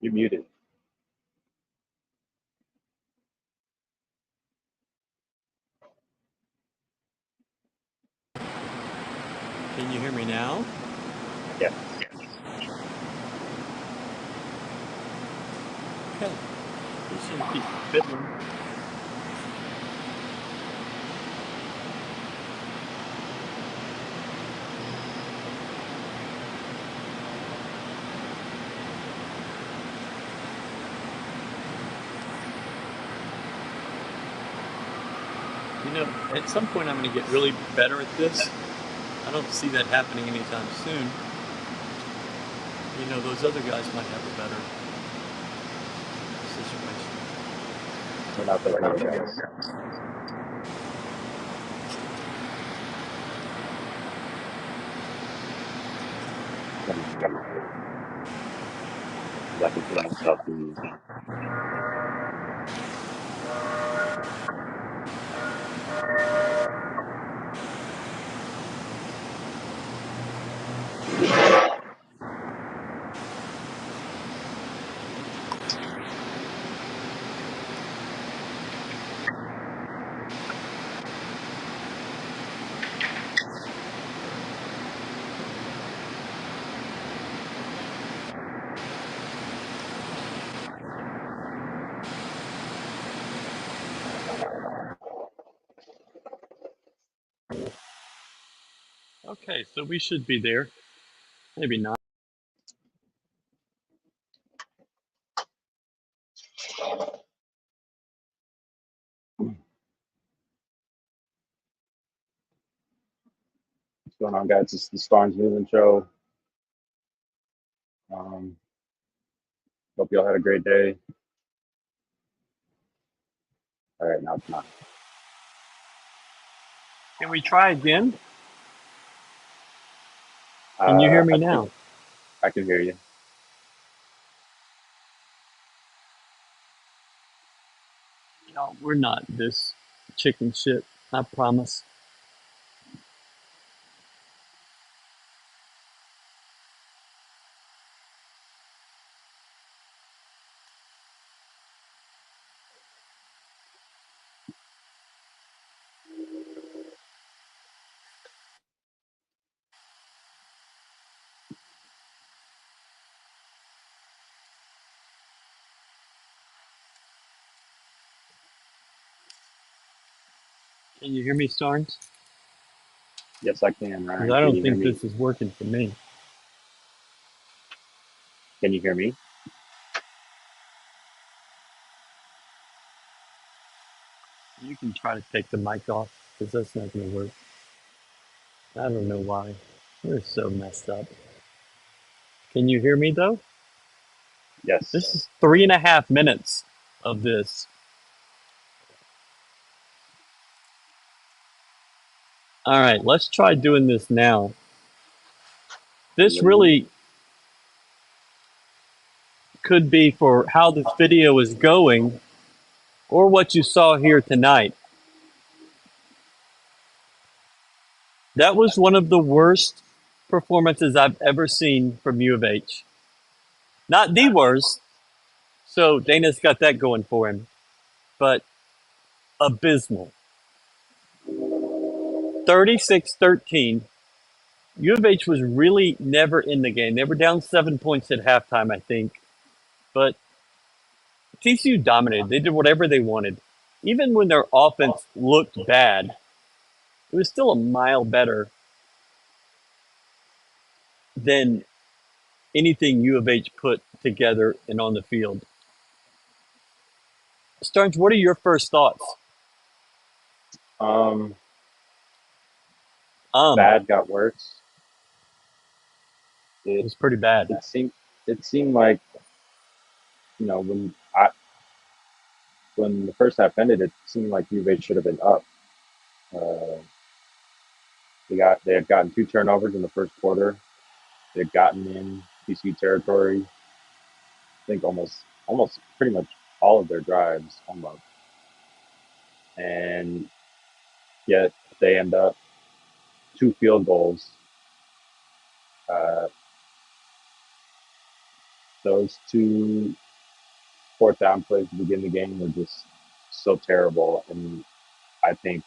You're muted. Can you hear me now? Yes. Okay. Just gonna keep fiddling. You know, at some point I'm gonna get really better at this. I don't see that happening anytime soon. You know, those other guys might have a better situation. We're not the right guys. I can put myself in. Okay, so we should be there. Maybe not. What's going on, guys? It's the Starnes Movement Show. Hope y'all had a great day. All right, now it's not. Can we try again? Can you hear me now? I can hear you. No, we're not this chicken shit. I promise. Can you hear me, Starnes? Yes, I can, Because Ryan. I Can don't you hear think me? this is working for me. Can you hear me? You can try to take the mic off because that's not going to work. I don't know why. We're so messed up. Can you hear me though? Yes. This is 3.5 minutes of this. All right, let's try doing this now. This really could be for how this video is going or what you saw here tonight. That was one of the worst performances I've ever seen from U of H. Not the worst, so Dana's got that going for him, but abysmal. 36-13. U of H was really never in the game. They were down 7 points at halftime, I think. But TCU dominated. They did whatever they wanted. Even when their offense looked bad, it was still a mile better than anything U of H put together and on the field. Stearns, what are your first thoughts? Bad got worse. It was pretty bad. It seemed like, you know, when the first half ended, it seemed like U of H should have been up. They had gotten 2 turnovers in the first quarter. They had gotten in TCU territory. I think almost pretty much all of their drives, almost. And yet they end up 2 field goals. those two fourth down plays to begin the game were just so terrible, and I think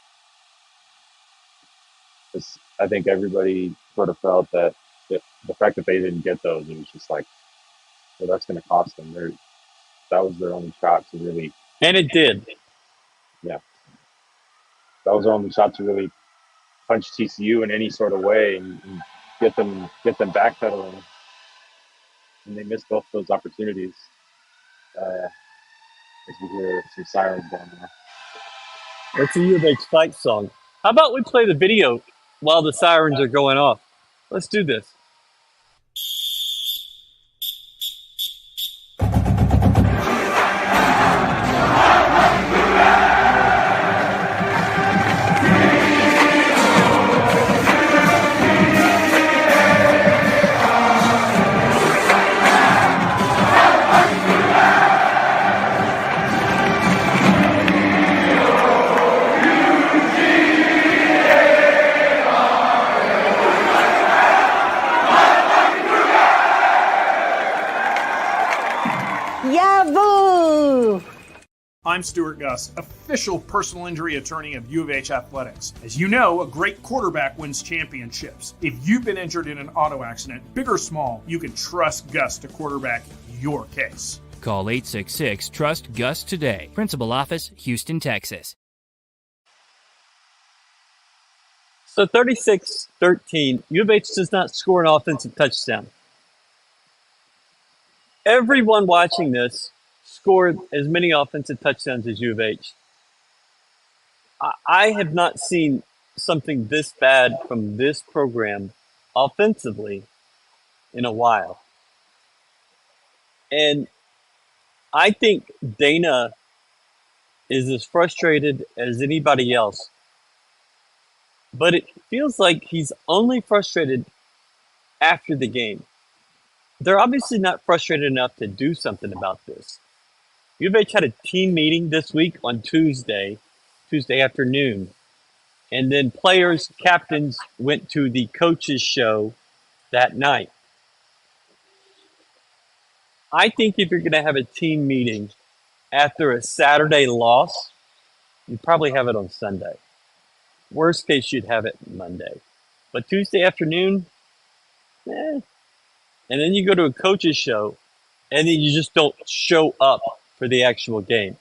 I think everybody sort of felt that the fact that they didn't get those, it was just like, well, that's going to cost them. That was their only shot to really, And it did. yeah, that was their only shot to really punch TCU in any sort of way and get them backpedaling, and they missed both those opportunities. As we hear some sirens down there. It's a U of H fight song. How about we play the video while the sirens are going off? Let's do this. Yahoo! I'm Stuart Gus, official personal injury attorney of U of H Athletics. As you know, a great quarterback wins championships. If you've been injured in an auto accident, big or small, you can trust Gus to quarterback your case. Call 866-TRUST-GUS today. Principal Office, Houston, Texas. So 36-13, U of H does not score an offensive touchdown. Everyone watching this scored as many offensive touchdowns as U of H. I have not seen something this bad from this program offensively in a while. And I think Dana is as frustrated as anybody else. But it feels like he's only frustrated after the game. They're obviously not frustrated enough to do something about this. U of H had a team meeting this week on Tuesday afternoon. And then players, captains went to the coaches' show that night. I think if you're going to have a team meeting after a Saturday loss, you probably have it on Sunday. Worst case, you'd have it Monday. But Tuesday afternoon, and then you go to a coach's show, and then you just don't show up for the actual game.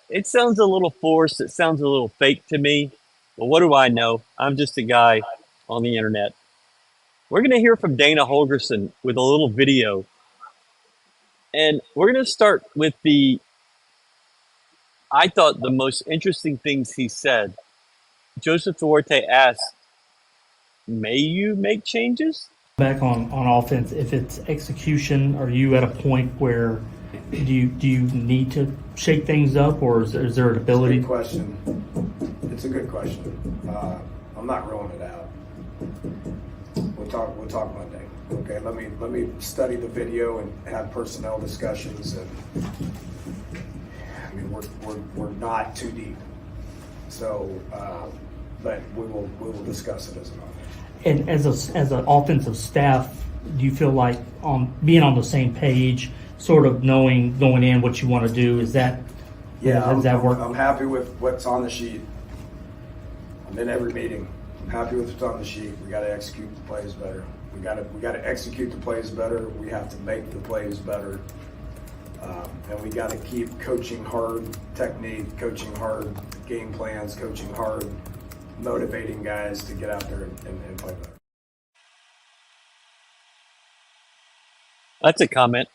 It sounds a little forced. It sounds a little fake to me. But what do I know? I'm just a guy on the internet. We're going to hear from Dana Holgerson with a little video. And we're going to start with I thought the most interesting things he said. Joseph Duarte asked, may you make changes? Back on offense, if it's execution, are you at a point where do you need to shake things up, or is there an ability? Good question. It's a good question. I'm not rolling it out. We'll talk Monday. Okay, let me study the video and have personnel discussions. And I mean, we're not too deep, so but we will discuss it as an offense. And as an offensive staff, do you feel like being on the same page, sort of knowing going in what you want to do? Is that does that work? I'm happy with what's on the sheet. I'm in every meeting. I'm happy with what's on the sheet. We got to execute the plays better. We got to execute the plays better. We have to make the plays better, and we got to keep coaching hard technique, coaching hard game plans, coaching hard, motivating guys to get out there and play better. That's a comment.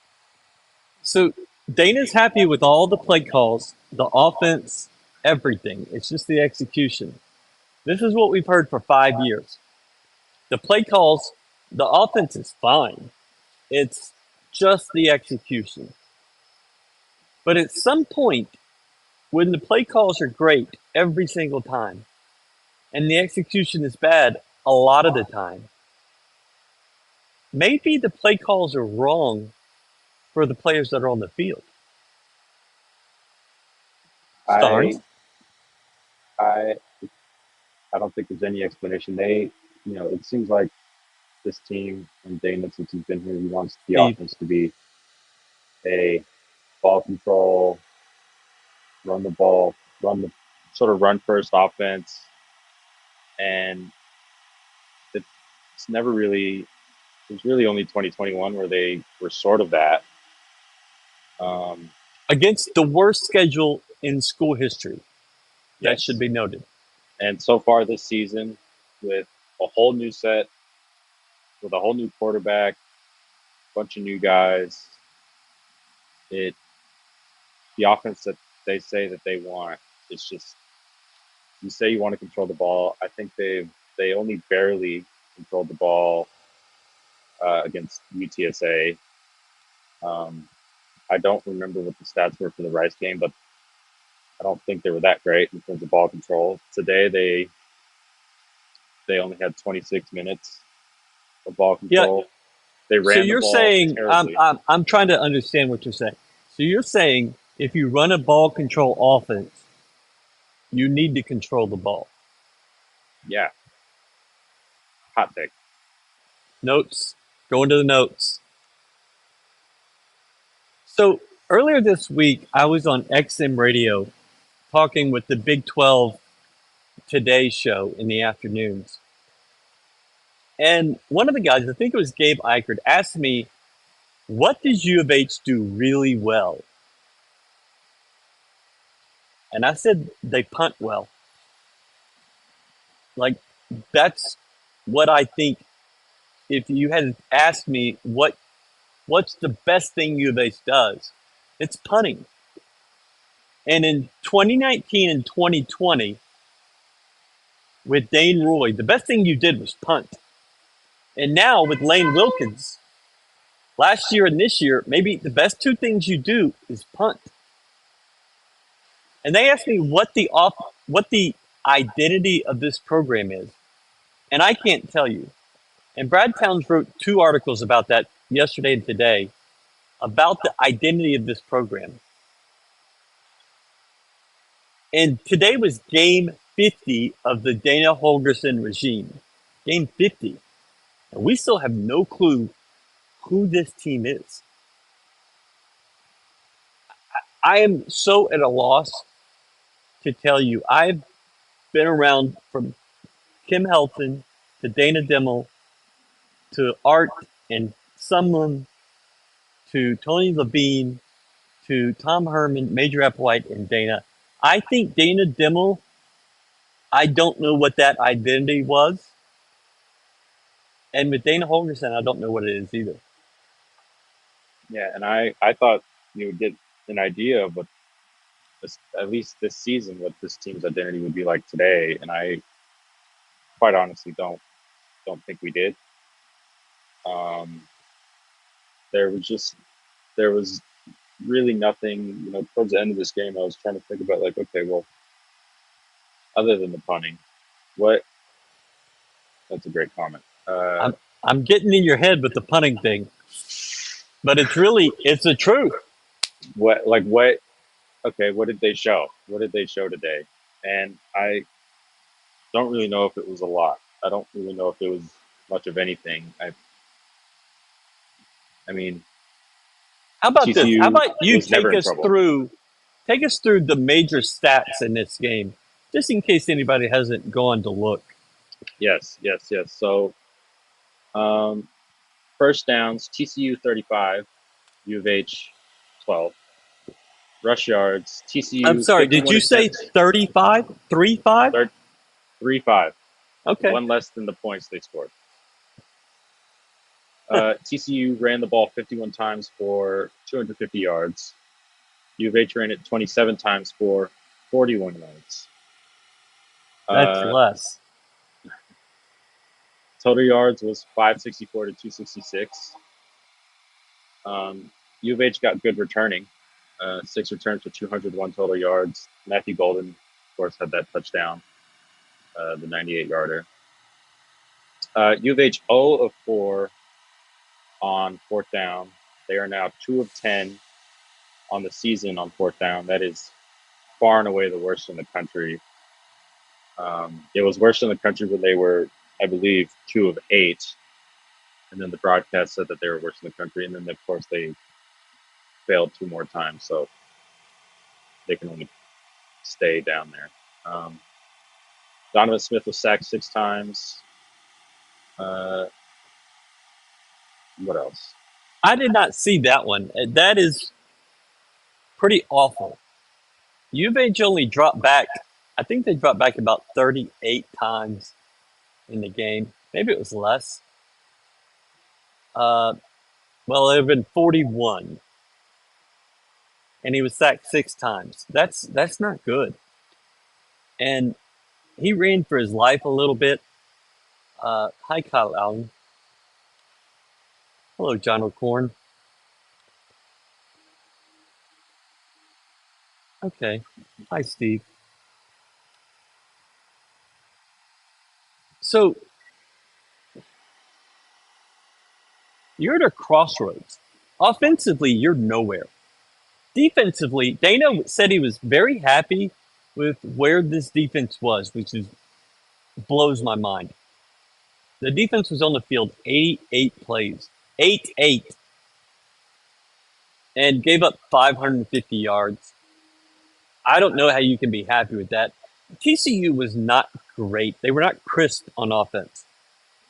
So Dana's happy with all the play calls, the offense, everything. It's just the execution. This is what we've heard for 5 years. The play calls, the offense is fine. It's just the execution. But at some point, when the play calls are great every single time, and the execution is bad a lot of the time, maybe the play calls are wrong for the players that are on the field. Starnes? I don't think there's any explanation. It seems like this team and Dana, since he's been here, he wants the offense to be a ball control, run the ball, run the sort of run first offense, and it's never really. It was really only 2021 where they were sort of that. Um, Against the worst schedule in school history. That should yes, be noted. and so far this season, with a whole new set, with a whole new quarterback, bunch of new guys, it the offense that they say that they want. It's just you say you want to control the ball. I think they only barely controlled the ball against UTSA. Um, I don't remember what the stats were for the Rice game, but I don't think they were that great in terms of ball control. Today they only had 26 minutes of ball Yeah. control. They So ran the you're ball saying terribly. I'm trying to understand what you're saying. So you're saying if you run a ball control offense, you need to control the ball. Yeah, hot take. Notes. Going to the notes. So earlier this week, I was on XM radio talking with the Big 12 Today show in the afternoons. And one of the guys, I think it was Gabe Eichert, asked me, what does U of H do really well? And I said, they punt well. Like, that's what I think. If you had asked me what's the best thing U of H does, it's punting. And in 2019 and 2020, with Dane Roy, the best thing you did was punt. And now with Lane Wilkins, last year and this year, maybe the best two things you do is punt. And they asked me what the identity of this program is, and I can't tell you. And Brad Towns wrote two articles about that yesterday and today about the identity of this program. And today was game 50 of the Dana Holgerson regime. Game 50. And we still have no clue who this team is. I am so at a loss to tell you. I've been around from Kim Helton to Dana Dimmel to Art and Sumlin to Tony Levine to Tom Herman, Major Applewhite, and Dana. I think Dana Dimmel, I don't know what that identity was. And with Dana Holgerson, I don't know what it is either. Yeah, and I thought you would get an idea of what this, at least this season, what this team's identity would be like today, and I quite honestly don't think we did. Um, there was just there was really nothing. Towards the end of this game, I was trying to think about like, okay, well, other than the punting, what? That's a great comment. I'm getting in your head with the punting thing, but it's the truth. What? Okay, what did they show? What did they show today? And I don't really know if it was a lot. I don't really know if it was much of anything. I mean, How about this? How TCU about you was never in trouble. take us through the major stats in this game, just in case anybody hasn't gone to look. Yes, yes, yes. So, um, first downs, TCU 35, U of H 12. Rush yards, I'm TCU sorry, did 51 you say attempts, 35? 3-5? 3-5, Okay. one less than the points they scored. TCU ran the ball 51 times for 250 yards. U of H ran it 27 times for 41 yards. That's Uh, less. total yards was 564 to 266. U of H got good returning, 6 returns for 201 total yards. Matthew Golden, of course, had that touchdown, the 98-yarder. U of H 0 of 4 on fourth down. They are now 2 of 10 on the season on fourth down. That is far and away the worst in the country. It was worse in the country when they were, I believe, 2 of 8. And then the broadcast said that they were worse in the country. And then, of course, they failed 2 more times, so they can only stay down there. Donovan Smith was sacked 6 times. What else? I did not see that one. That is pretty awful. U of H only dropped back. I think they dropped back about 38 times in the game. Maybe it was less. Well, it would have been 41. And he was sacked 6 times. That's not good. And he ran for his life a little bit. Hi, Kyle Allen. Hello, John O'Corn. Okay. Hi, Steve. So you're at a crossroads. Offensively, you're nowhere. Defensively, Dana said he was very happy with where this defense was, which blows my mind. The defense was on the field 88 plays, 8, and gave up 550 yards. I don't know how you can be happy with that. TCU was not great. They were not crisp on offense.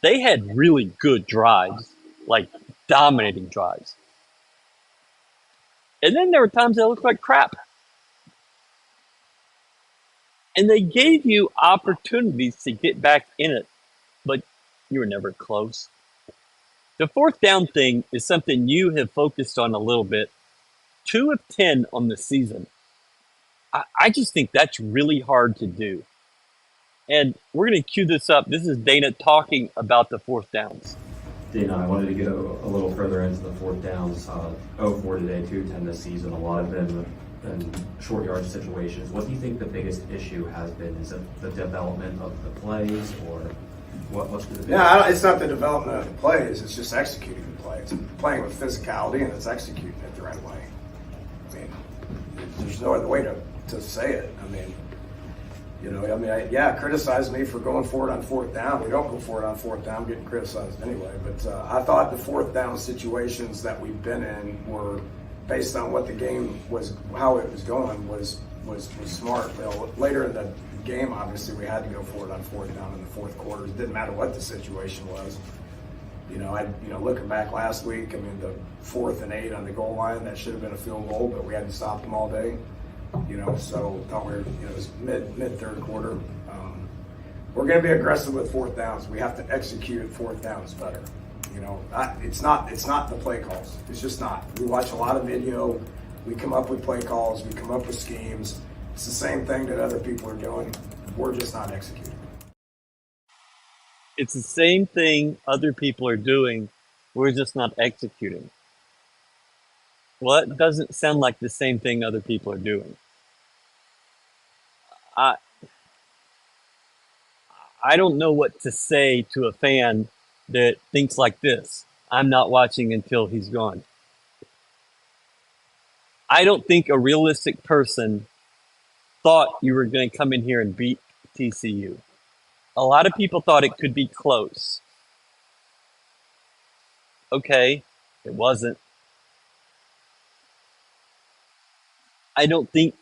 They had really good drives, like dominating drives. And then there were times that looked like crap. And they gave you opportunities to get back in it, but you were never close. The 4th down thing is something you have focused on a little bit. 2 of 10 on the season. I just think that's really hard to do. And we're going to cue this up. This is Dana talking about the 4th downs. Dana, I wanted to get a little further into the 4th downs. 0-4 today, 2-10 this season. A lot of them in short yard situations. What do you think the biggest issue has been? Is it the development of the plays, or what's the biggest? No, it's not the development of the plays. It's just executing the plays, playing with physicality, and it's executing it the right way. I mean, there's no other way to say it. I mean, criticize me for going for it on 4th down. We don't go for it on 4th down. I'm getting criticized anyway. But I thought the 4th down situations that we've been in were based on what the game was, how it was going, was smart. Later in the game, obviously, we had to go for it on 4th down in the 4th quarter. It didn't matter what the situation was. Looking back last week, I mean, the 4th and 8 on the goal line, that should have been a field goal, but we had to stop them all day. So thought it was mid 3rd quarter. We're going to be aggressive with 4th downs. We have to execute 4th downs better. It's not the play calls. It's just not. We watch a lot of video. We come up with play calls. We come up with schemes. It's the same thing that other people are doing. We're just not executing. It's the same thing other people are doing. We're just not executing. Well, that doesn't sound like the same thing other people are doing. I don't know what to say to a fan that thinks like this. I'm not watching until he's gone. I don't think a realistic person thought you were going to come in here and beat TCU. A lot of people thought it could be close. Okay, it wasn't. I don't think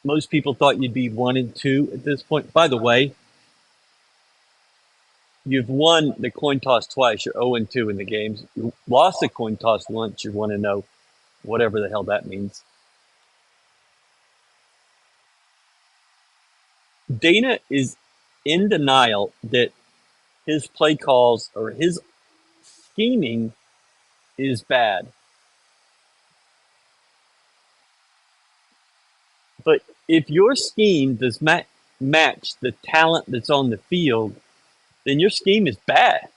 most people thought you'd be 1-2 at this point. By the way, you've won the coin toss twice. You're 0-2 in the games. You lost the coin toss once. You're 1-0, whatever the hell that means. Dana is in denial that his play calls or his scheming is bad. But if your scheme does match the talent that's on the field, then your scheme is bad.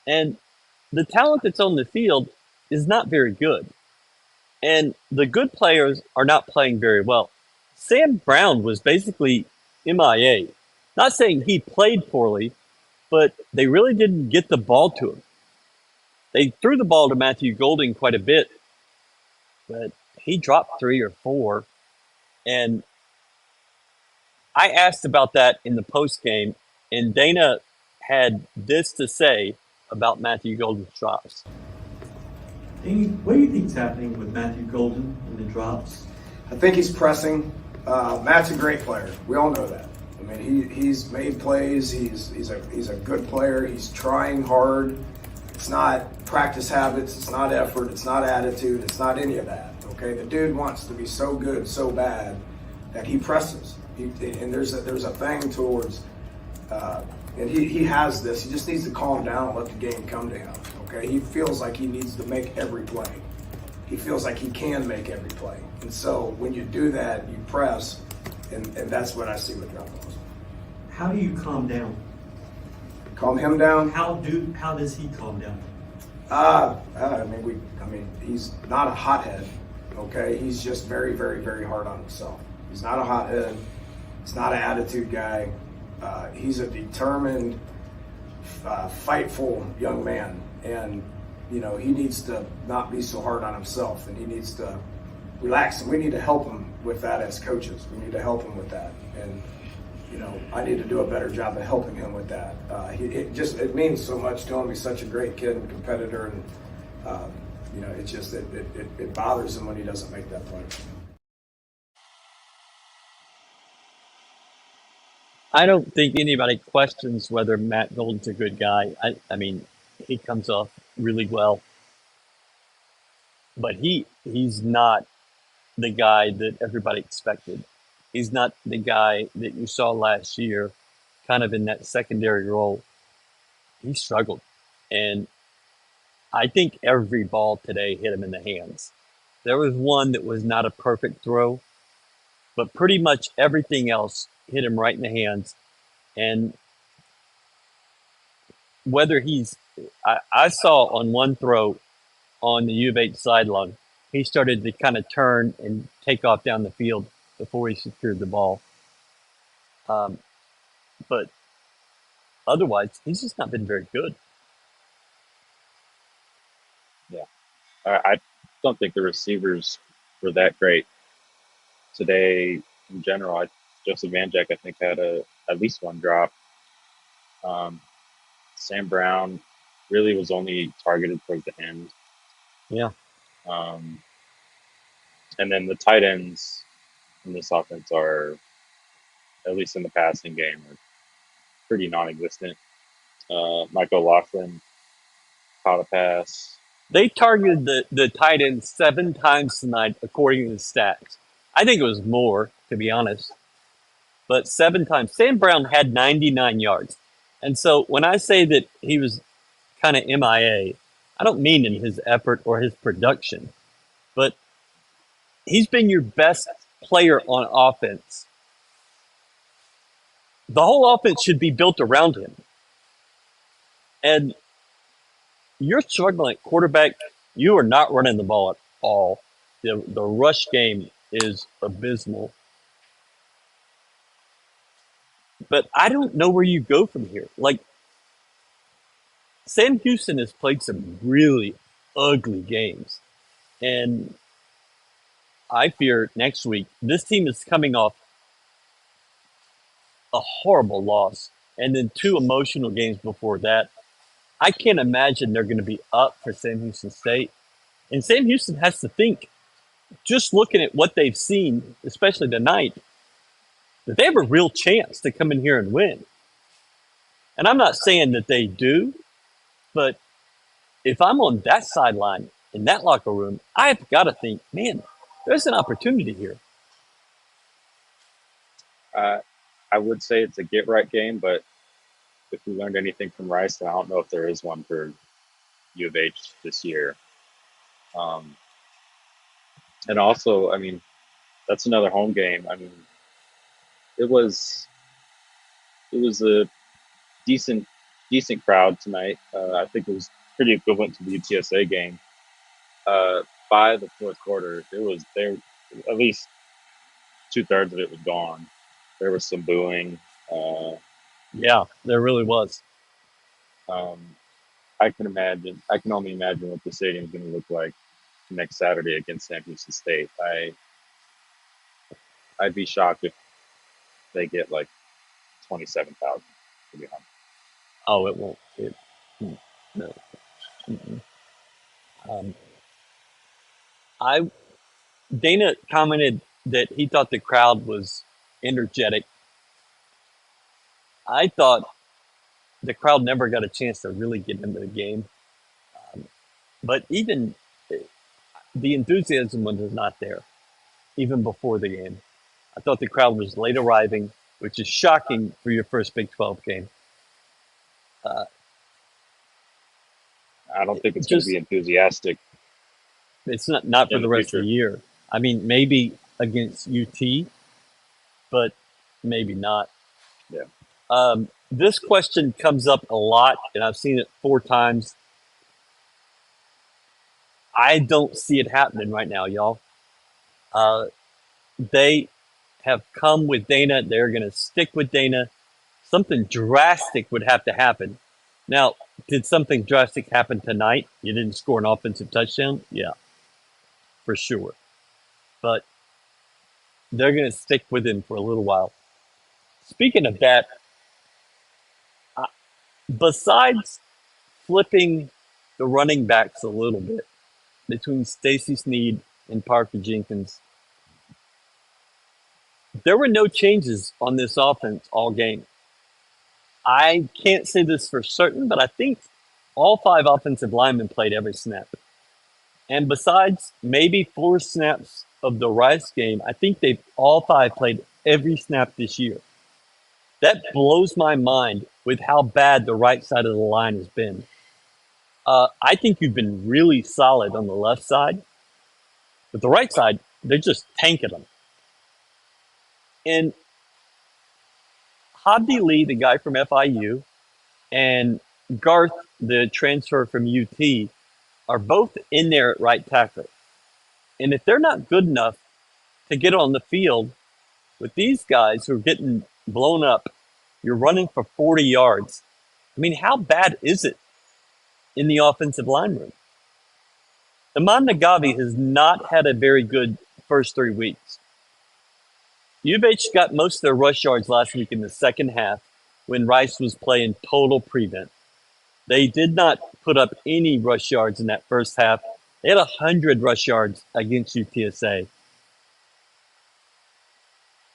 And the talent that's on the field is not very good. And the good players are not playing very well. Sam Brown was basically MIA. Not saying he played poorly, but they really didn't get the ball to him. They threw the ball to Matthew Golding quite a bit, but he dropped 3 or 4. And I asked about that in the post game, and Dana had this to say about Matthew Golden's drops. What do you think's happening with Matthew Golden and the drops? I think he's pressing. Matt's a great player. We all know that. I mean, he's made plays. He's a good player. He's trying hard. It's not practice habits. It's not effort. It's not attitude. It's not any of that. Okay, the dude wants to be so good, so bad that he presses. And there's a thing towards, and he has this. He just needs to calm down and let the game come to him. Okay, he feels like he needs to make every play. He feels like he can make every play. And so when you do that, you press, and that's what I see with drop balls. How do you calm down? Calm him down. How does he calm down? I mean, he's not a hothead. Okay, he's just very, very, very hard on himself. He's not a hothead. He's not an attitude guy. He's a determined, fightful young man, and he needs to not be so hard on himself, and he needs to relax. And we need to help him with that as coaches. We need to help him with that, and I need to do a better job of helping him with that. It means so much to him. He's such a great kid and competitor, and it bothers him when he doesn't make that play. I don't think anybody questions whether Matt Golden's a good guy. I mean, he comes off really well, but he's not the guy that everybody expected. He's not the guy that you saw last year, kind of in that secondary role. He struggled, and I think every ball today hit him in the hands. There was one that was not a perfect throw, but pretty much everything else hit him right in the hands. And whether I saw on one throw on the U of H sideline, he started to kind of turn and take off down the field before he secured the ball. But otherwise, he's just not been very good. Yeah, I don't think the receivers were that great today in general. Joseph Vanjek, I think, had at least one drop. Sam Brown really was only targeted towards the end. Yeah. And then the tight ends in this offense are, at least in the passing game, are pretty non-existent. Michael Laughlin caught a pass. They targeted the tight end 7 times tonight, according to the stats. I think it was more, to be honest. But 7 times. Sam Brown had 99 yards. And so when I say that he was kind of MIA, I don't mean in his effort or his production, but he's been your best player on offense. The whole offense should be built around him. And you're struggling at quarterback. You are not running the ball at all. The rush game is abysmal. But I don't know where you go from here. Like, Sam Houston has played some really ugly games. And I fear next week, this team is coming off a horrible loss and then 2 emotional games before that. I can't imagine they're going to be up for Sam Houston State. And Sam Houston has to think, just looking at what they've seen, especially tonight, that they have a real chance to come in here and win. And I'm not saying that they do, but if I'm on that sideline in that locker room, I've got to think, man, there's an opportunity here. I would say it's a get-right game, but if we learned anything from Rice, I don't know if there is one for U of H this year. And also, I mean, that's another home game. I mean, it was a decent crowd tonight. I think it was pretty equivalent to the UTSA game. By the fourth quarter, it was there. At least 2/3 of it was gone. There was some booing. Yeah, there really was. I can only imagine what the stadium is going to look like next Saturday against San Houston State. I'd be shocked if they get like 27,000, to be honest. Oh, it won't. No. I Dana commented that he thought the crowd was energetic. I thought the crowd never got a chance to really get into the game. But even the enthusiasm was not there, even before the game. I thought the crowd was late arriving, which is shocking for your first Big 12 game. Uh, I don't think it's going to just be enthusiastic it's not for in the the rest of future. the year. I mean, maybe against UT, but maybe not. Yeah. This question comes up a lot, and I've seen it 4 times. I don't see it happening right now, y'all. Uh, they have come with Dana. They're going to stick with Dana. Something drastic would have to happen. Now, did something drastic happen tonight? You didn't score an offensive touchdown? Yeah, for sure. But they're going to stick with him for a little while. Speaking of that, uh, besides flipping the running backs a little bit between Stacy Snead and Parker Jenkins, there were no changes on this offense all game. I can't say this for certain, but I think all 5 offensive linemen played every snap. And besides maybe 4 snaps of the Rice game, I think they've all 5 played every snap this year. That blows my mind with how bad the right side of the line has been. I think you've been really solid on the left side, but the right side, they're just tanking them. And Hobby Lee, the guy from FIU, and Garth, the transfer from UT, are both in there at right tackle. And if they're not good enough to get on the field with these guys who are getting blown up, you're running for 40 yards. I mean, how bad is it in the offensive line room? Iman Nagavi has not had a very good first 3 weeks. U of H got most of their rush yards last week in the second half when Rice was playing total prevent. They did not put up any rush yards in that first half. They had 100 rush yards against UTSA.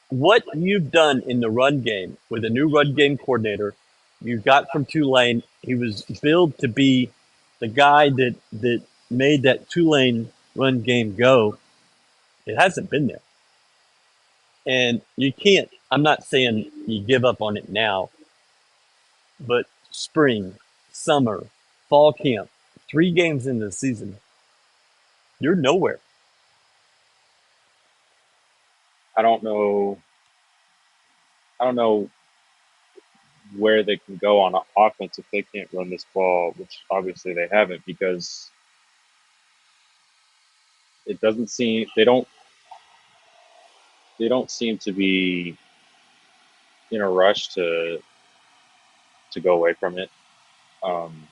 What you've done in the run game with a new run game coordinator, you got from Tulane. He was billed to be the guy that made that Tulane run game go. It hasn't been there. And you can't, I'm not saying you give up on it now, but spring, summer, fall camp, 3 games into the season, you're nowhere. I don't know. I don't know where they can go on offense if they can't run this ball, which obviously they haven't, because it doesn't seem they don't seem to be in a rush to go away from it. Um,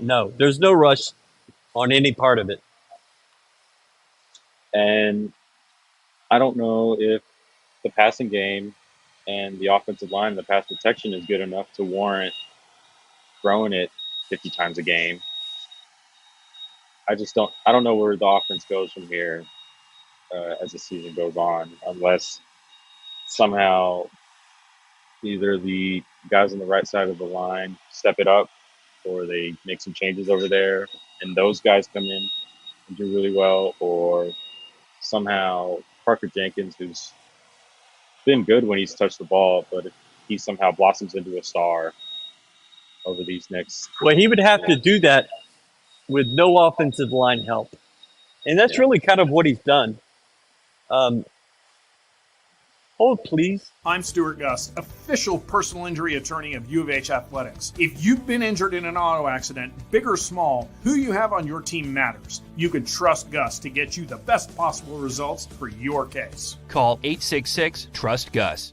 No, there's no rush on any part of it. and I don't know if the passing game and the offensive line, the pass protection is good enough to warrant throwing it 50 times a game. I just don't. I don't know where the offense goes from here as the season goes on, unless somehow either the guys on the right side of the line step it up, or they make some changes over there, and those guys come in and do really well, or somehow Parker Jenkins, who's been good when he's touched the ball, but if he somehow blossoms into a star over these next, Well, he would have to do that with no offensive line help. And that's yeah. really kind of what he's done. Um, Hold, please. I'm Stuart Gus, official personal injury attorney of U of H Athletics. If you've been injured in an auto accident, big or small, who you have on your team matters. You can trust Gus to get you the best possible results for your case. Call 866-TRUST-GUS.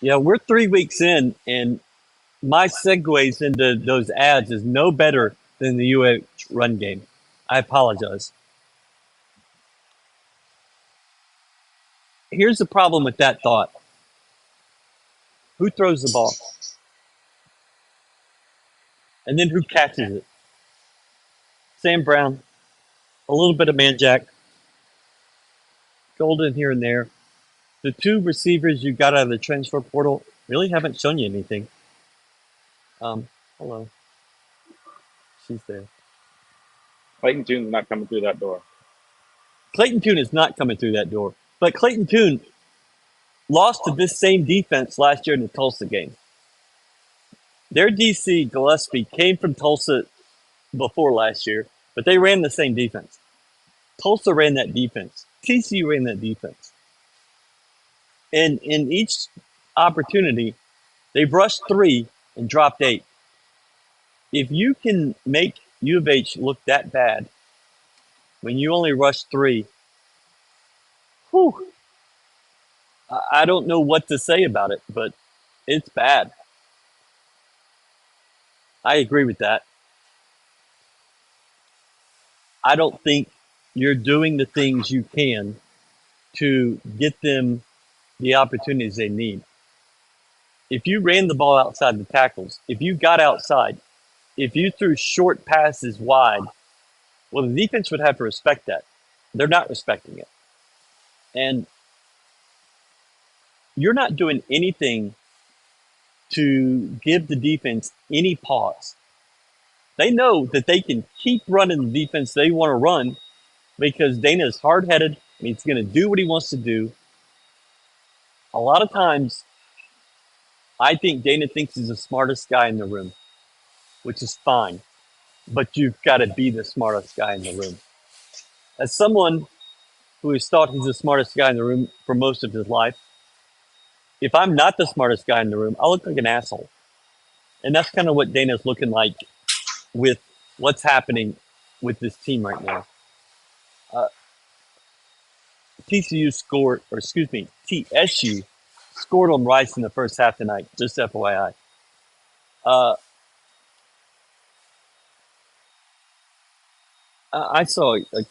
Yeah, we're 3 weeks in, and my segues into those ads is no better than the UH run game. I apologize. Here's the problem with that thought. Who throws the ball? And then who catches it? Sam Brown. a little bit of man jack, Golden here and there. The two receivers you got out of the transfer portal really haven't shown you anything. Hello, she's there. Clayton Tune's not coming through that door. Clayton Tune is not coming through that door, but Clayton Tune lost to this same defense last year in the Tulsa game. Their DC Gillespie came from Tulsa before last year, but they ran the same defense. Tulsa ran that defense. TCU ran that defense. And in each opportunity, they rushed 3 and dropped 8. If you can make U of H look that bad when you only rush 3, whew, I don't know what to say about it, but it's bad. I agree with that. I don't think you're doing the things you can to get them the opportunities they need. If you ran the ball outside the tackles, if you got outside, if you threw short passes wide, well, the defense would have to respect that. They're not respecting it. And you're not doing anything to give the defense any pause. They know that they can keep running the defense they want to run because Dana is hard headed and he's going to do what he wants to do. A lot of times, I think Dana thinks he's the smartest guy in the room, which is fine, but you've got to be the smartest guy in the room. As someone who has thought he's the smartest guy in the room for most of his life, if I'm not the smartest guy in the room, I'll look like an asshole. And that's kind of what Dana's looking like with what's happening with this team right now. TCU scored, or excuse me, TSU scored on Rice in the first half tonight, just FYI. I saw a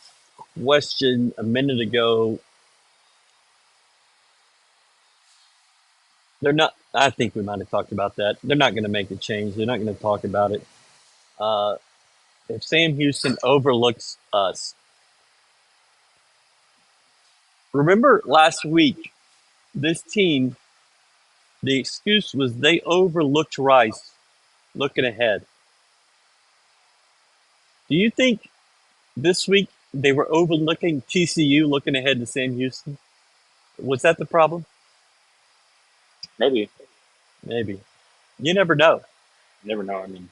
question a minute ago. They're not, I think we might have talked about that. They're not going to make a change. They're not going to talk about it. If Sam Houston overlooks us, remember last week, this team, the excuse was they overlooked Rice looking ahead. Do you think this week they were overlooking TCU looking ahead to Sam Houston? Was that the problem? Maybe. Maybe. You never know. You never know. I mean,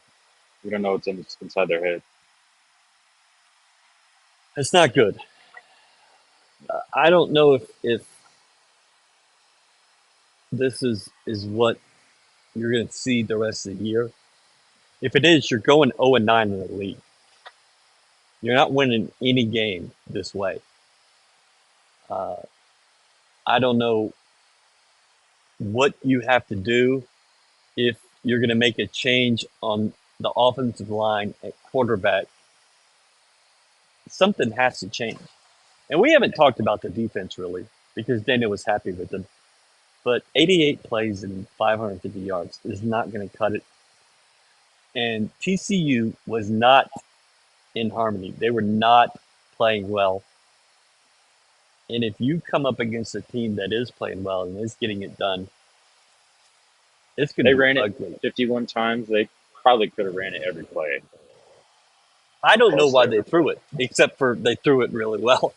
we don't know what's inside their head. It's not good. I don't know if this is what you're going to see the rest of the year. If it is, you're going 0-9 in the league. You're not winning any game this way. I don't know what you have to do if you're going to make a change on the offensive line at quarterback. Something has to change. And we haven't talked about the defense really because Daniel was happy with them. But 88 plays and 550 yards is not going to cut it. And TCU was not in harmony. They were not playing well. And if you come up against a team that is playing well and is getting it done, it's going to They be ran ugly. it 51 times. They probably could have ran it every play. I don't know Close to why every they play. threw it, except for they threw it really well.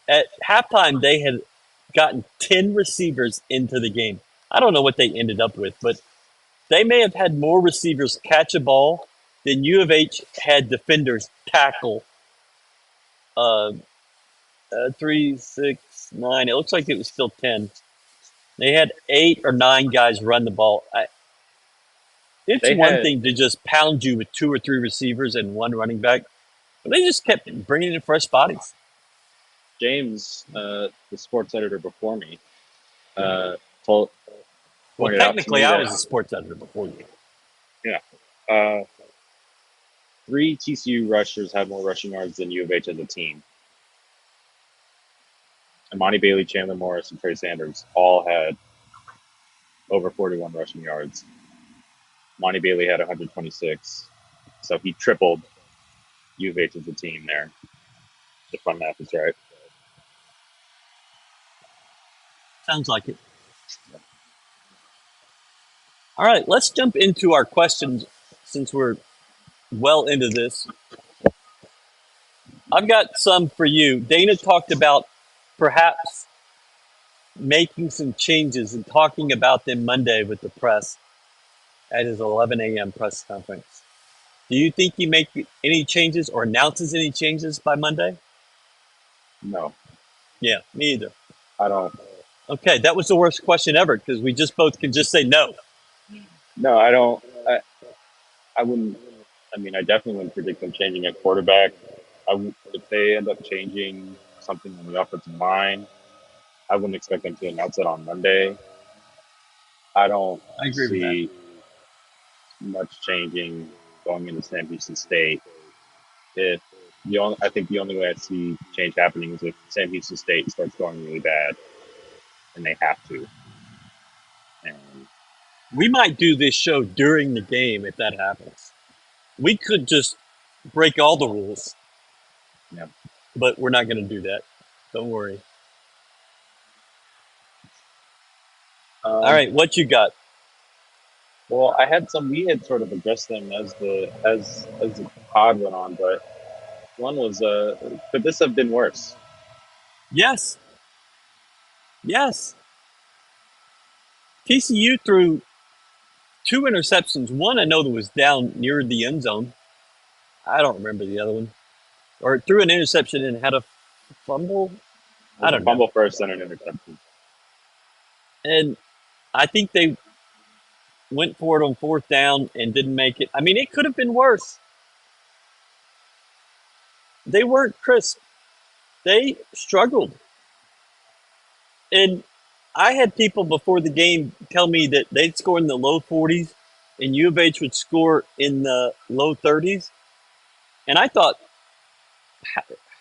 At halftime, they had gotten 10 receivers into the game. I don't know what they ended up with, but they may have had more receivers catch a ball than U of H had defenders tackle. 3, 6, 9. It looks like it was still 10. They had 8 or 9 guys run the ball. It's They one had thing to just pound you with 2 or 3 receivers and 1 running back, but they just kept bringing in fresh bodies. James, the sports editor before me, uh, told Well, pointed out to technically, me I that was a sports editor before you. yeah, uh, 3 TCU rushers had more rushing yards than U of H as a team. Amani Bailey, Chandler Morris, and Trey Sanders all had over 41 rushing yards. Amani Bailey had 126, so he tripled U of H is a team there, if my math is right. Sounds like it. All right, let's jump into our questions since we're well into this. I've got some for you. Dana talked about perhaps making some changes and talking about them Monday with the press at his 11 a.m. press conference. Do you think he make any changes or announces any changes by Monday? No, Yeah, me either. I don't. Okay, that was the worst question ever because we just both can just say no. No, I don't. I wouldn't. I mean, I definitely wouldn't predict them changing at quarterback. If they end up changing something on the offensive line, I wouldn't expect them to announce it on Monday. I don't I agree with that. see much changing going into Sam Houston State. If I think the only way I see change happening is if Sam Houston State starts going really bad, and they have to. And We might do this show during the game if that happens. We could just break all the rules, yeah, but we're not going to do that. Don't worry. All right, what you got? well, I had some. We had sort of addressed them as the pod went on, but one was, could this have been worse? Yes. Yes. TCU threw 2 interceptions. One I know that was down near the end zone. I don't remember the other one. Or threw an interception and had a fumble. I don't know. Fumble first and an interception. And I think they went for it on 4th down and didn't make it. I mean, it could have been worse. They weren't crisp. They struggled. And I had people before the game tell me that they'd score in the low 40s and U of H would score in the low 30s. And I thought,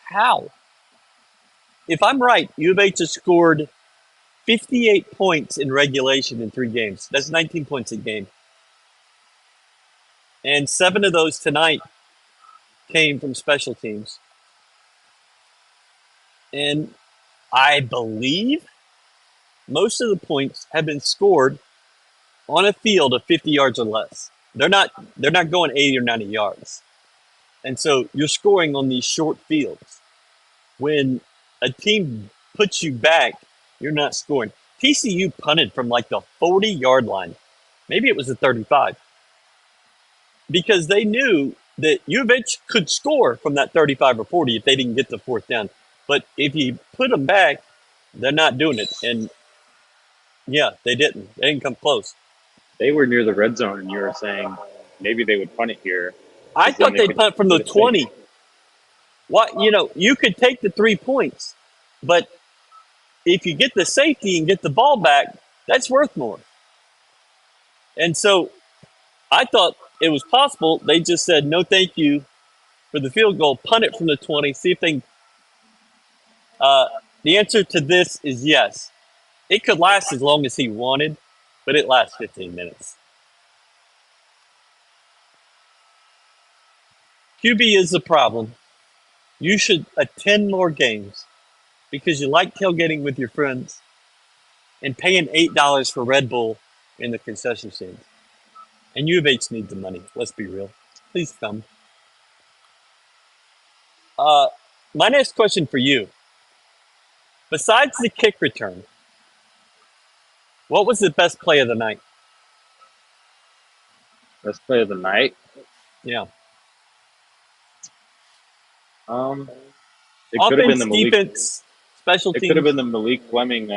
how? If I'm right, U of H has scored 58 points in regulation in 3 games. That's 19 points a game. And 7 of those tonight came from special teams. And I believe most of the points have been scored on a field of 50 yards or less. They're not going 80 or 90 yards. And so you're scoring on these short fields. When a team puts you back, you're not scoring. TCU punted from like the 40-yard line. Maybe it was the 35. Because they knew that U of H could score from that 35 or 40 if they didn't get the 4th down. But if you put them back, they're not doing it. And yeah, they didn't. They didn't come close. They were near the red zone, and you were saying maybe they would punt it here. I thought they'd punt from the 20. Safe. What, you could take the 3 points, but if you get the safety and get the ball back, that's worth more. And so I thought it was possible. They just said, no, thank you for the field goal, punt it from the 20, see if they the answer to this is yes. It could last as long as he wanted, but it lasts 15 minutes. QB is the problem. You should attend more games because you like tailgating with your friends and paying $8 for Red Bull in the concession stand. And U of H needs the money. Let's be real. Please come. My next question for you. Besides the kick return, what was the best play of the night? Best play of the night. Yeah. It could have been the Malik. Defense, special teams. It could have been the Malik Fleming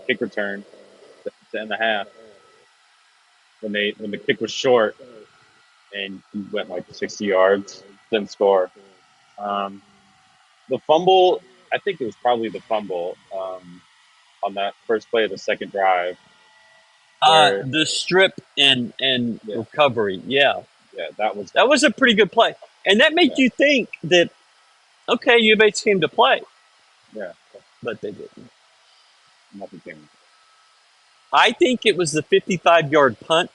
kick return to end the half when the kick was short and he went like 60 yards, didn't score. The fumble, I think it was probably the fumble on that first play of the second drive. The strip and recovery. Yeah. Yeah, that was a pretty good play. And that made you think that, okay, U of H came to play. Yeah. But they didn't. Nothing came. I think it was the 55-yard punt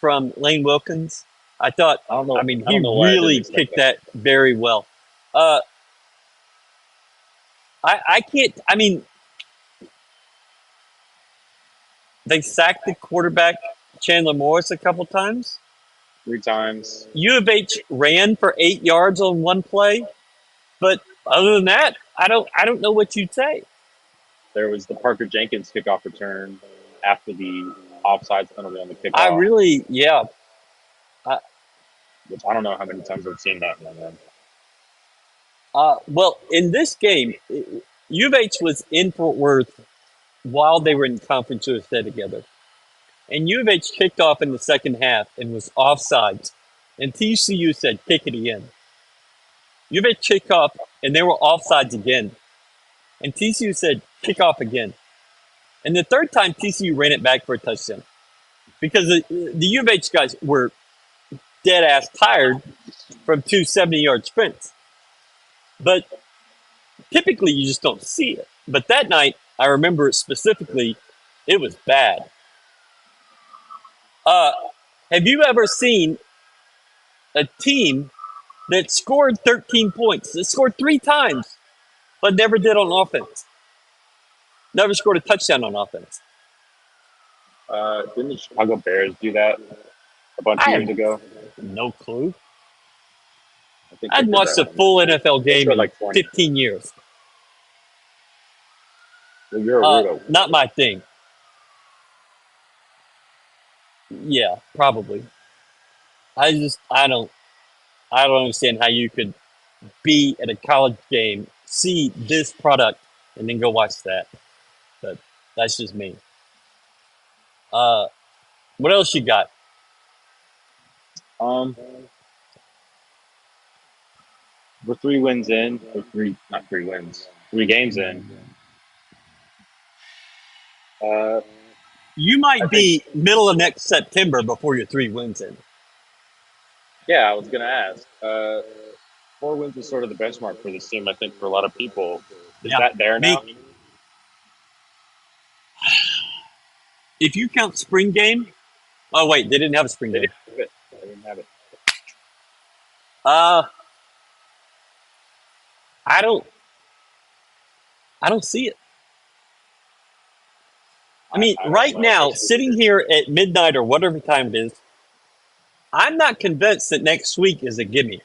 from Lane Wilkins. I thought, I don't know. I mean, I he don't know why I didn't really expect kicked that very well. Uh, I can't, I mean, they sacked the quarterback, Chandler Morris, a couple times. 3 times. U of H ran for 8 yards on one play, but other than that, I don't know what you'd say. There was the Parker Jenkins kickoff return after the offsides penalty on the I kickoff, really, yeah. which I don't know how many times I've seen that one. Man. Well, in this game, U of H was in Fort Worth while they were in Conference USA together. And U of H kicked off in the second half and was offsides. And TCU said, kick it again. U of H kicked off and they were offsides again. And TCU said, kick off again. And the third time, TCU ran it back for a touchdown. Because the U of H guys were dead ass tired from two 70-yard sprints. But typically, you just don't see it. But that night, I remember it specifically, it was bad. Have you ever seen a team that scored 13 points, that scored 3 times, but never did on offense? Never scored a touchdown on offense. Didn't the Chicago Bears do that a bunch I of have years ago? no clue. I think I they hadn't did watched that a one. full NFL They game scored in like 20. 15 years. Well, you're a weirdo. Not my thing. Yeah, probably. I don't understand how you could be at a college game, see this product, and then go watch that. But that's just me. Uh, what else you got? Um, we're 3 wins in, or not 3 wins, 3 games in. Uh, You I might think, be middle of next September before your 3 wins in. yeah, I was gonna ask. 4 wins is sort of the benchmark for this team. I think for a lot of people, is Yeah, that there me. now? If you count spring game, oh wait, they didn't have a spring They game. didn't have it. They didn't have it. Uh, I don't, I don't see it. I mean, I don't right know if I now, see it sitting either. here at midnight or whatever time it is, I'm not convinced that next week is a gimme.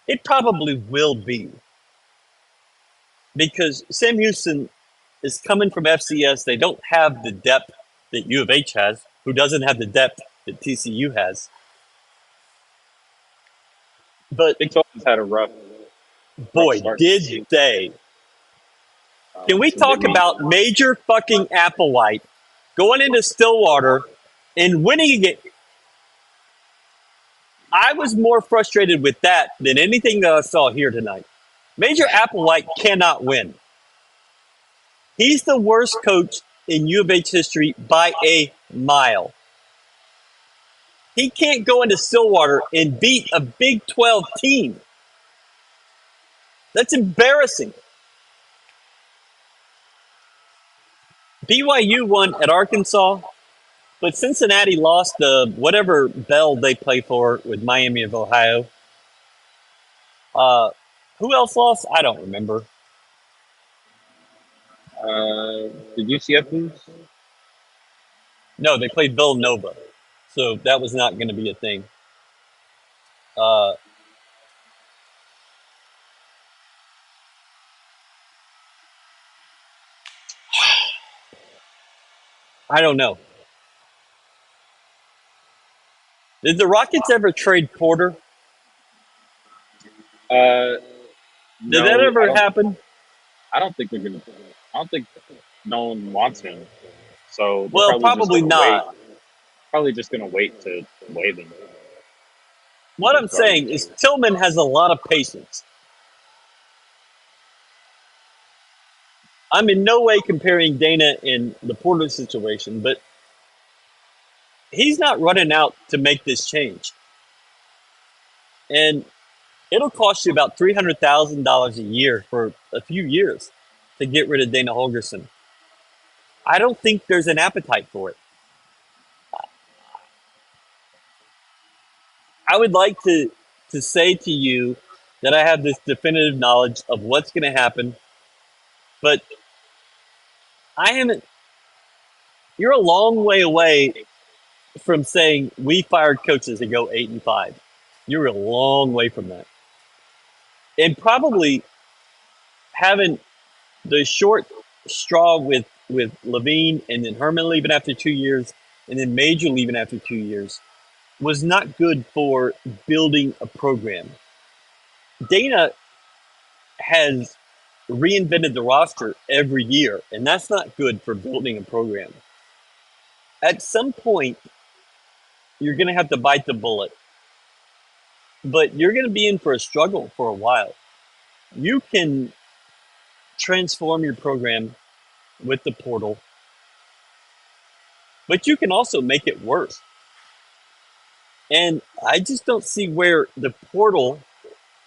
It probably will be because Sam Houston is coming from FCS. They don't have the depth that U of H has, who doesn't have the depth that TCU has. But Big 12 has had a rough boy, start to the did season. they. Can we So did talk we. about Major fucking Applewhite going into Stillwater and winning again? I was more frustrated with that than anything that I saw here tonight. Major Applewhite cannot win. He's the worst coach in U of H history by a mile. He can't go into Stillwater and beat a Big 12 team. That's embarrassing. BYU won at Arkansas, but Cincinnati lost the whatever bell they play for with Miami of Ohio. Who else lost? I don't remember. Did UCF lose? No, they played Villanova, so that was not going to be a thing. Uh, I don't know. Did the Rockets ever trade Porter? Uh, Did that no, ever happen? I don't think they're gonna. I don't think no one wants him. So they're Well, probably just probably gonna wait. not. Probably just gonna wait to waive him. What I'm saying is Tillman has a lot of patience. I'm in no way comparing Dana in the Porter situation, but he's not running out to make this change. And it'll cost you about $300,000 a year for a few years to get rid of Dana Holgerson. I don't think there's an appetite for it. I would like to say to you that I have this definitive knowledge of what's going to happen, but I haven't. You're a long way away from saying we fired coaches and go 8-5. You're a long way from that, and probably having the short straw with Levine and then Herman leaving after 2 years, and then Major leaving after 2 years was not good for building a program. Dana has reinvented the roster every year, and that's not good for building a program. At some point, you're going to have to bite the bullet, but you're going to be in for a struggle for a while. You can transform your program with the portal, but you can also make it worse. And I just don't see where the portal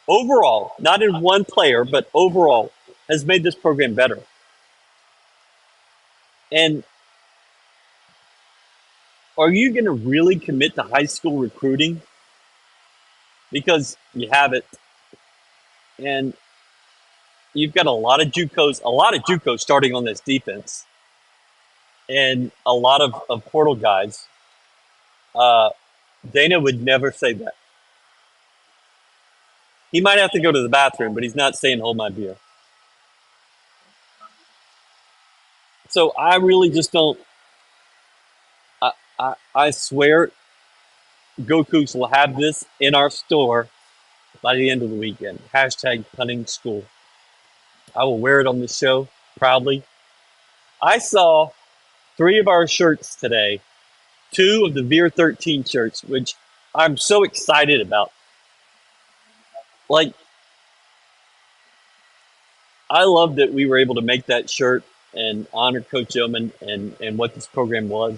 overall, not in one player, but overall, has made this program better. And are you going to really commit to high school recruiting? Because you have it, and you've got a lot of JUCOs starting on this defense, and a lot of portal guys. Dana would never say that. He might have to go to the bathroom, but he's not saying hold my beer. So I really just don't. I swear, Goku's will have this in our store by the end of the weekend. Hashtag punning school. I will wear it on the show proudly. I saw 3 of our shirts today, 2 of the Veer 13 shirts, which I'm so excited about. Like, I love that we were able to make that shirt and honor Coach Oman and what this program was.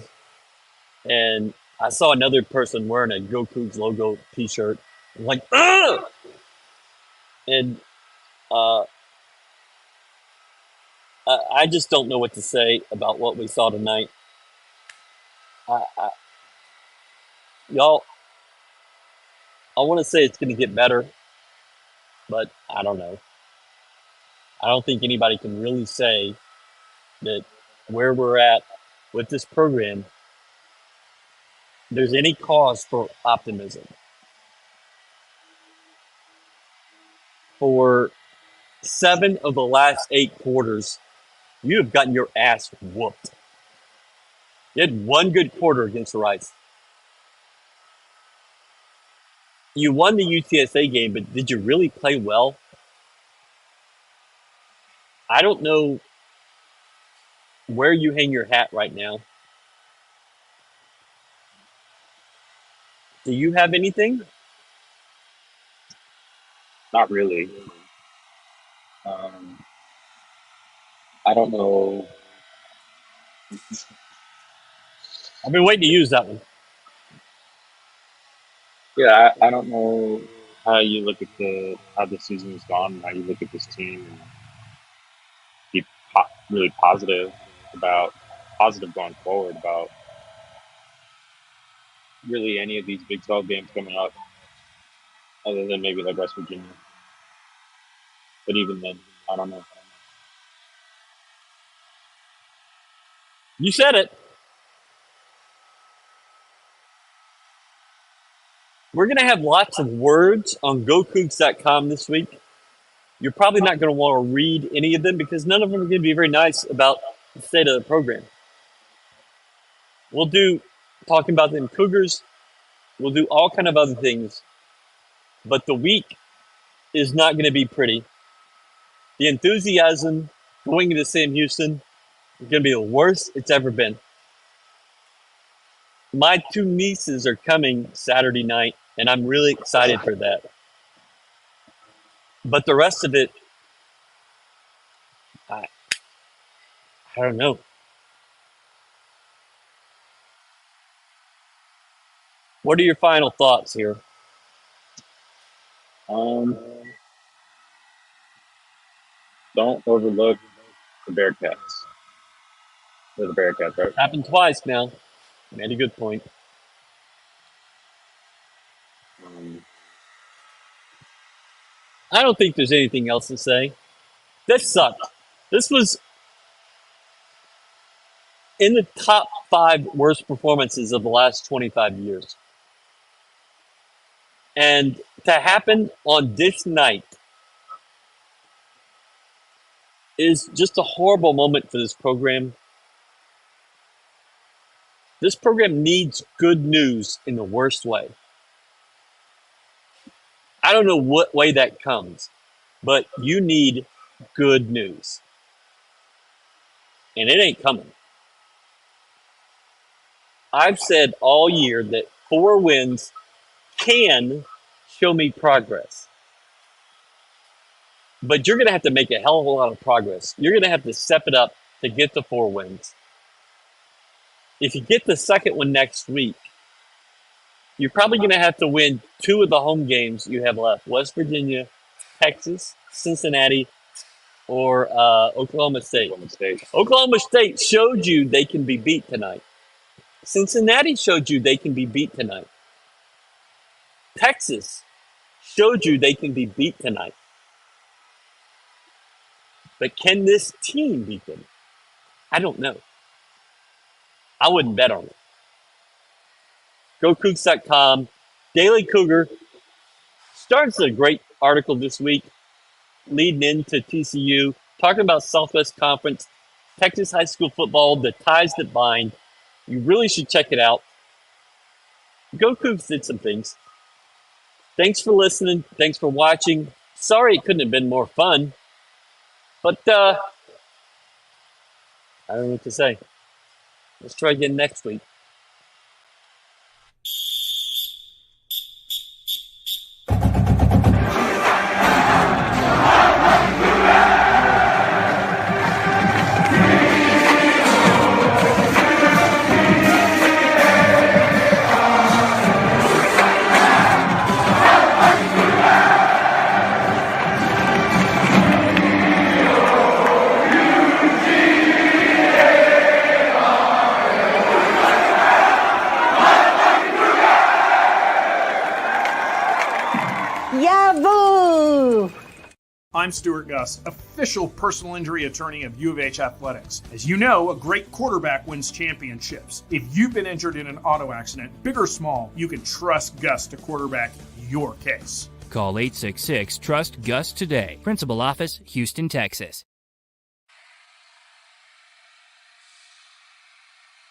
And I saw another person wearing a Goku's logo T-shirt. I'm like, ugh! And uh, I just don't know what to say about what we saw tonight. Y'all, I want to say it's going to get better, but I don't know. I don't think anybody can really say that where we're at with this program, there's any cause for optimism. For 7 of the last 8 quarters, you have gotten your ass whooped. You had 1 good quarter against Rice. You won the UTSA game, but did you really play well? I don't know where you hang your hat right now. Do you have anything? Not really. I don't know. I've been waiting to use that one. Yeah, I don't know how you look at how the season has gone, and how you look at this team, and be really positive going forward about really any of these Big 12 games coming up, other than maybe like West Virginia. But even then, I don't know. You said it. We're going to have lots of words on GoCooks.com this week. You're probably not going to want to read any of them because none of them are going to be very nice about the state of the program. We'll do talking about them Cougars. We'll do all kind of other things. But the week is not going to be pretty. The enthusiasm going into Sam Houston is going to be the worst it's ever been. My 2 nieces are coming Saturday night, and I'm really excited for that. But the rest of it, I don't know. What are your final thoughts here? Don't overlook the Bearcats. They're the Bearcats, right? Happened twice now. Made a good point. I don't think there's anything else to say. This sucked. This was in the top 5 worst performances of the last 25 years. And to happen on this night is just a horrible moment for this program. This program needs good news in the worst way. I don't know what way that comes, but you need good news. And it ain't coming. I've said all year that 4 wins can show me progress. But you're going to have to make a hell of a lot of progress. You're going to have to step it up to get the 4 wins. If you get the second one next week, you're probably going to have to win 2 of the home games you have left. West Virginia, Texas, Cincinnati, or Oklahoma State. Oklahoma State showed you they can be beat tonight. Cincinnati showed you they can be beat tonight. Texas showed you they can be beat tonight. But can this team beat them? I don't know. I wouldn't bet on it. GoCougs.com. Daily Cougar starts a great article this week leading into TCU, talking about Southwest Conference, Texas high school football, the ties that bind. You really should check it out. Go Cougs did some things. Thanks for listening. Thanks for watching. Sorry it couldn't have been more fun. But I don't know what to say. Let's try again next week. I'm Stuart Gus, official personal injury attorney of U of H Athletics. As you know, a great quarterback wins championships. If you've been injured in an auto accident, big or small, you can trust Gus to quarterback your case. Call 866-TRUST-GUS today. Principal Office, Houston, Texas.